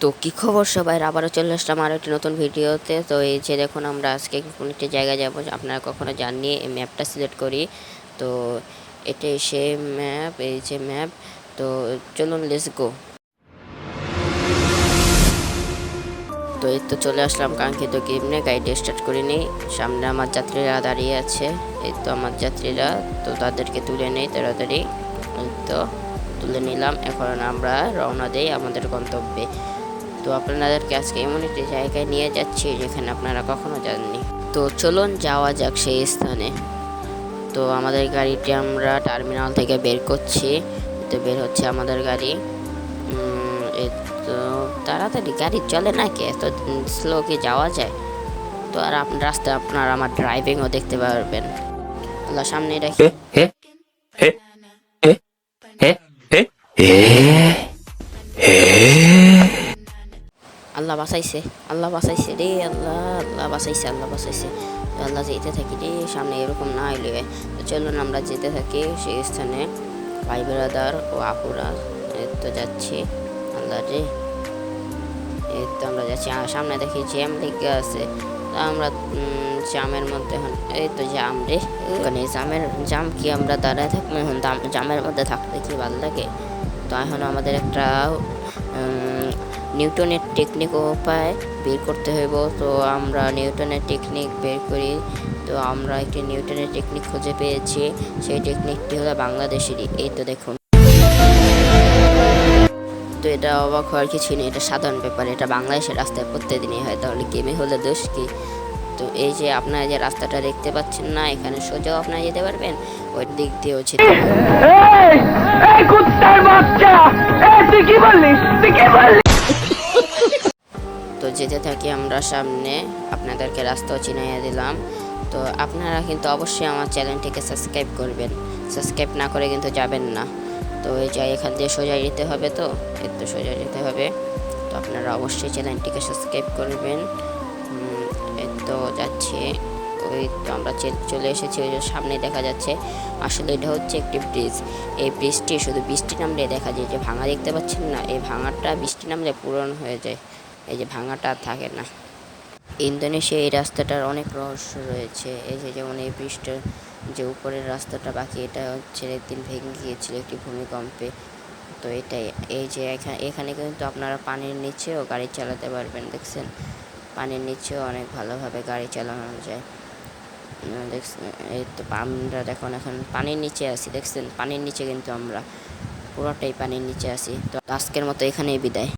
তো কি খবর সবাই, আবারও চলে আসলাম আর একটি নতুন ভিডিওতে। তো এই যে দেখুন, আমরা আজকে কোন একটি জায়গায় যাব, আপনারা কখনো জাননি। এই ম্যাপটা সিলেক্ট করি, তো এটাই সে ম্যাপ, এই যে ম্যাপ। তো চলুন, লেটস গো। তো এই তো চলে আসলাম কাঙ্ক্ষিত গেমে। গাড়িটা স্টার্ট করে নিই। সামনে আমার যাত্রীরা দাঁড়িয়ে আছে, এই তো আমার যাত্রীরা। তো তাদেরকে তুলে নেই তাড়াতাড়ি। এই তো তুলে নিলাম। এখন আমরা রওনা দেই আমাদের গন্তব্যে। তো আপনাদেরকে আজকে এমন একটি জায়গায় নিয়ে যাচ্ছি যেখানে আপনারা কখনো যাননি। তো চলুন যাওয়া যাক সেই স্থানে। তো আমাদের গাড়িটি আমরা টার্মিনাল থেকে বের করছি। তো বের হচ্ছে আমাদের গাড়ি। এই তো তাড়াতাড়ি গাড়ি চলে না, কি এত স্লো কি যাওয়া যায়? তো আর রাস্তায় আপনার আমার ড্রাইভিংও দেখতে পারবেন। আল্লাহ, সামনে রাখি। আল্লাহ বাঁচাইছে, আল্লাহ বাঁচাইছে রে, আল্লাহ আল্লাহ বাঁচাইছে, আল্লাহ বাঁচাইছে। তো আল্লাহ যেতে থাকি রে, সামনে এরকম না হইলে। তো চলুন আমরা যেতে থাকি সেই স্থানে। ভাই ব্রাদার ও আপুরা, এই তো যাচ্ছি। আল্লাহ রে, এই তো আমরা যাচ্ছি। সামনে দেখি জ্যাম লেগে আছে। তো আমরা জামের মধ্যে, এই তো জাম রে, ওখানে জাম কি আমরা দাঁড়ায় থাকবো এখন? জামের মধ্যে থাকতে কি ভালো লাগে? তো এখন আমাদের একটা নিউটনের টেকনিক উপায় বের করতে হইব। তো আমরা নিউটনের টেকনিক বের করি। তো আমরা একটি নিউটনের টেকনিক খুঁজে পেয়েছি। সেই টেকনিকটি হলো বাংলাদেশেরই। এই তো দেখুন। তো এটা অবাক হওয়ার কিছু নেই, এটা সাধারণ ব্যাপার। এটা বাংলাদেশের রাস্তায় প্রত্যেকদিনই হয়, তাহলে গেমে হলে দোষ কি? তো এই যে আপনারা যে রাস্তাটা দেখতে পাচ্ছেন না, এখানে সোজাও আপনারা যেতে পারবেন, ওই দিক দিয়েও যেতে পারবেন। তো যেতে থাকি আমরা সামনে, আপনাদেরকে রাস্তাও চিনাইয়া দিলাম। তো আপনারা কিন্তু অবশ্যই আমার চ্যানেলটিকে সাবস্ক্রাইব করবেন, সাবস্ক্রাইব না করে কিন্তু যাবেন না। তো এই যে এখান দিয়ে সোজা যেতে হবে, তো এর তো সোজা যেতে হবে। তো আপনারা অবশ্যই চ্যানেলটিকে সাবস্ক্রাইব করবেন। এই তো যাচ্ছে, ওই তো আমরা চলে এসেছি। ওই যে সামনে দেখা যাচ্ছে, আসলে এটা হচ্ছে একটি ব্রিজ। এই ব্রিজটি শুধু বৃষ্টি নামলে দেখা যায়, যে ভাঙা দেখতে পাচ্ছেন না, এই ভাঙাটা বৃষ্টি নামলে পূরণ হয়ে যায়, এই যে ভাঙাটা থাকে না। ইন্দোনেশিয়া এই রাস্তাটার অনেক রহস্য রয়েছে। এই যে যেমন এই ব্রিজটার যে উপরের রাস্তাটা বাকি, এটা হচ্ছে একদিন ভেঙে গিয়েছিল একটি ভূমিকম্পে। তো এটাই, এই যে এখানে কিন্তু আপনারা পানির নিচেও গাড়ি চালাতে পারবেন। দেখছেন, পানির নিচেও অনেক ভালোভাবে গাড়ি চালানো যায়। দেখছেন, এই তো আমরা দেখুন এখন পানির নিচে আছি। দেখছেন, পানির নিচে কিন্তু আমরা পুরোটাই পানির নিচে আছি। তো আজকের মতো এখানেই বিদায়।